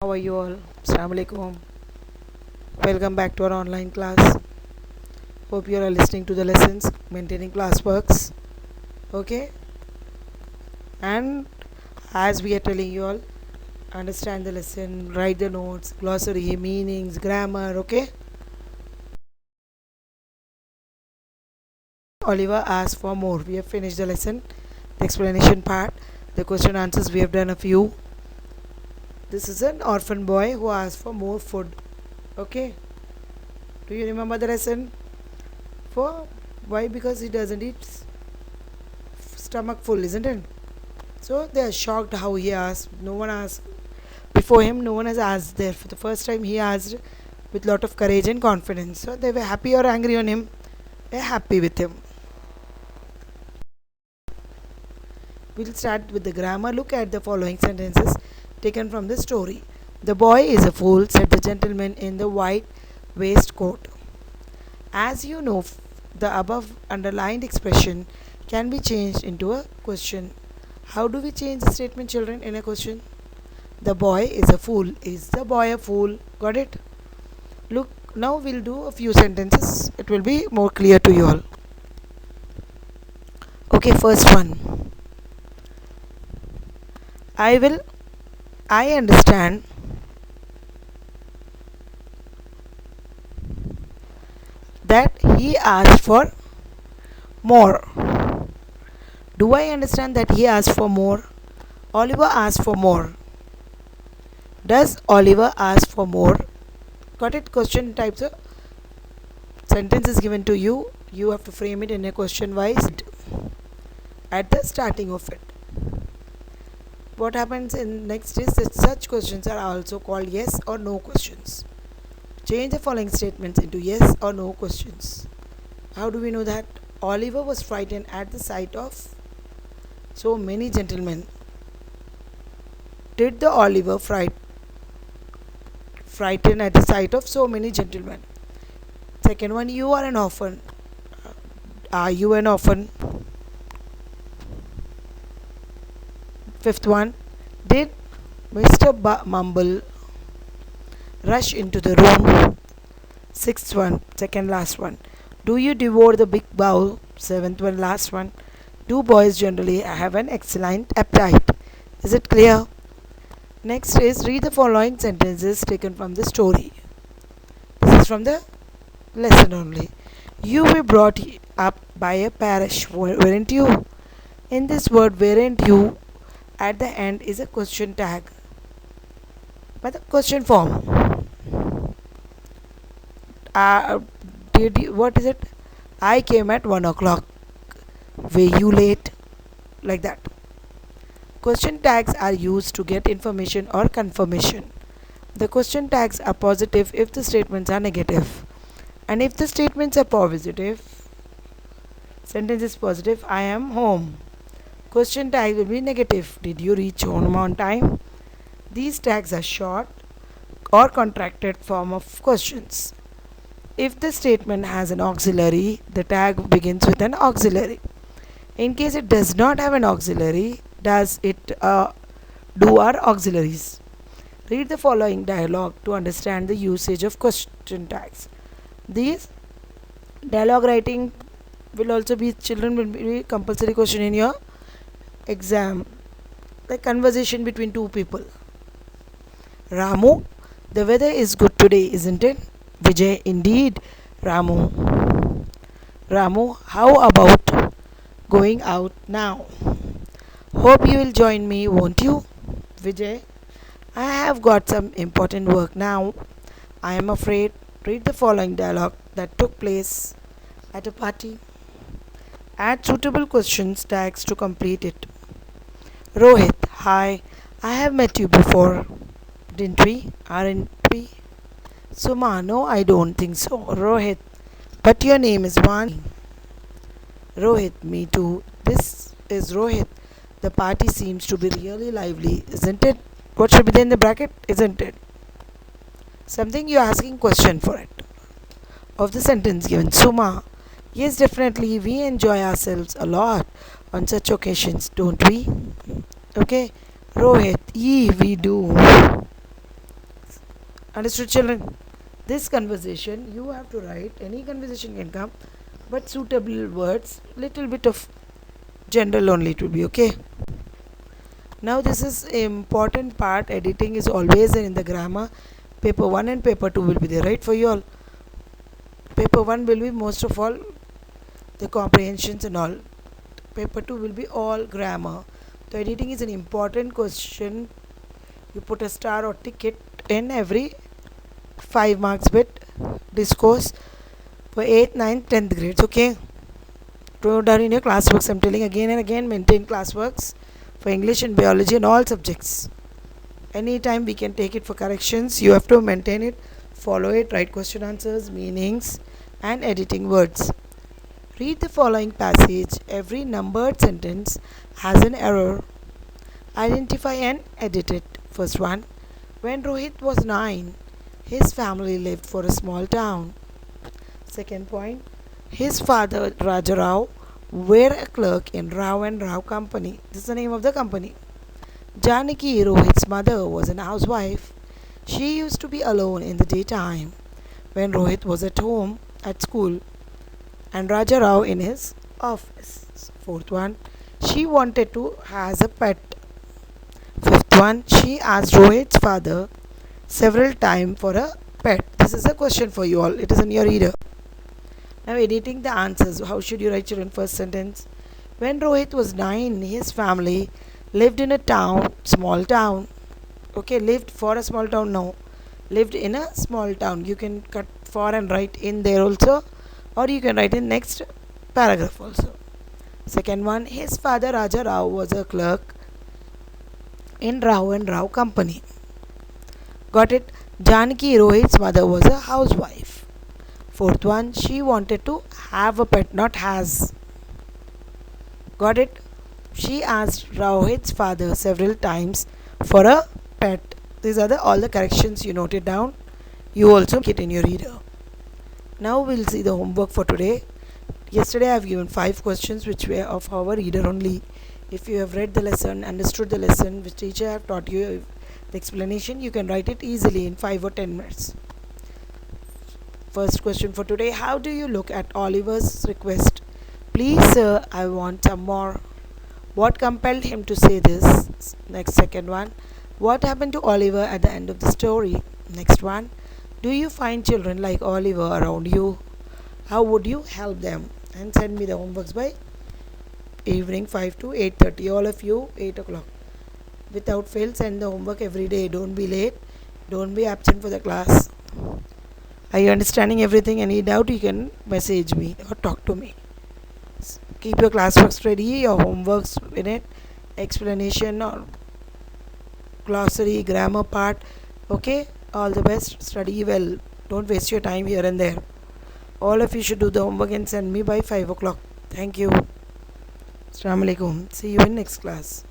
How are you all? Assalamu alaikum. Welcome back to our online class. Hope you are listening to the lessons, maintaining class works. Okay? And as we are telling you all, understand the lesson, write the notes, glossary, meanings, grammar. Okay? Oliver asked for more. We have finished the lesson, the explanation part, the question answers. We have done a few. This is an orphan boy who asked for more food. Okay? Do you remember the lesson? For why? Because he doesn't eat stomach full, isn't it? So they are shocked how he asked. No one asked before him. No one has asked there. For the first time, he asked with lot of courage and confidence. So they were happy or angry on him. They're happy with him. We'll start with the grammar. Look at the following sentences taken from the story. The boy is a fool, said the gentleman in the white waistcoat. As you know, the above underlined expression can be changed into a question. How do we change the statement, children, in a question? The boy is a fool. Is the boy a fool? Got it? Look, now we'll do a few sentences. It will be more clear to you all. Okay, first one. I understand that he asked for more. Do I understand that he asked for more? Oliver asked for more. Does Oliver ask for more? Got it? Question types of sentence is given to you. You have to frame it in a question wise at the starting of it. What happens in next is that such questions are also called yes or no questions. Change the following statements into yes or no questions. How do we know that? Oliver was frightened at the sight of so many gentlemen. Did the Oliver frightened at the sight of so many gentlemen? Second one, you are an orphan. Are you an orphan? Fifth one, did Mr. Mumble rush into the room? Sixth one, second last one, do you devour the big bowl? Seventh one, last one, do boys generally have an excellent appetite? Is it clear? Next is read the following sentences taken from the story. This is from the lesson only. You were brought up by a parish, weren't you? In this word, weren't you, at the end is a question tag by the question form. What is it? I came at 1 o'clock. Were you late? Like that. Question tags are used to get information or confirmation. The question tags are positive if the statements are negative, and if the statements are positive, sentence is positive, I am home. Question tag will be negative, did you reach home on time? These tags are short or contracted form of questions. If the statement has an auxiliary, the tag begins with an auxiliary. In case it does not have an auxiliary, does it do our auxiliaries? Read the following dialogue to understand the usage of question tags. These dialogue writing will also be, children, will be compulsory question in your exam. The conversation between two people. Ramu, the weather is good today, isn't it? Vijay, indeed. Ramu, how about going out now? Hope you will join me, won't you? Vijay, I have got some important work now. I am afraid. Read the following dialogue that took place at a party. Add suitable questions tags to complete it. Rohit, hi, I have met you before, didn't we? Aren't we? Suma, no, I don't think so. Rohit, but your name is Vani. Rohit, me too. This is Rohit. The party seems to be really lively, isn't it? What should be there in the bracket? Isn't it? Something you're asking question for it. Of the sentence given. Suma, yes, definitely. We enjoy ourselves a lot on such occasions, don't we? Okay. Rohit, we do. Understood, children? This conversation you have to write. Any conversation can come, but suitable words, little bit of general only it will be, okay? Now this is important part. Editing is always in the grammar. Paper 1 and paper 2 will be there, right, for you all. Paper 1 will be most of all the comprehensions and all. Paper 2 will be all grammar. So editing is an important question. You put a star or ticket in every 5 marks bit discourse for 8th, 9th, 10th grades, okay? Wrote down in your classworks. I'm telling again and again, maintain classworks for English and biology and all subjects. Anytime we can take it for corrections, you have to maintain it, follow it, write question answers, meanings and editing words. Read the following passage. Every numbered sentence has an error. Identify and edit it. First one. When Rohit was 9, his family lived for a small town. Second point. His father Rajarao were a clerk in Rao and Rao Company. This is the name of the company. Janaki, Rohit's mother, was an housewife. She used to be alone in the daytime when Rohit was at home at school and Rajarao in his office. Fourth one. She wanted to has a pet. Fifth one. She asked Rohit's father several times for a pet. This is a question for you all. It is in your reader. Now editing the answers. How should you write your first sentence? When Rohit was 9, his family lived in a town, small town. Okay, lived for a small town. No, lived in a small town. You can cut for and write in there also, or you can write in next paragraph also. Second one, his father Raja Rao was a clerk in Rao and Rao Company. Got it? Janaki, Rohit's mother, was a housewife. Fourth one, she wanted to have a pet, not has. Got it? She asked Rohit's father several times for a pet. These are all the corrections you noted down. You also make it in your reader. Now we'll see the homework for today. Yesterday I have given 5 questions which were of our reader only. If you have read the lesson, understood the lesson which teacher have taught you the explanation, you can write it easily in 5 or 10 minutes. First question for today. How do you look at Oliver's request? Please sir, I want some more. What compelled him to say this? Next, second one. What happened to Oliver at the end of the story? Next one. Do you find children like Oliver around you? How would you help them? And send me the homeworks by evening 5 to 8:30. All of you 8 o'clock. Without fail, send the homework every day. Don't be late. Don't be absent for the class. Are you understanding everything? Any doubt, you can message me or talk to me. Keep your classworks ready, your homeworks in it, explanation or glossary, grammar part. Okay, all the best. Study well. Don't waste your time here and there. All of you should do the homework and send me by 5 o'clock. Thank you. Assalamu alaikum. See you in next class.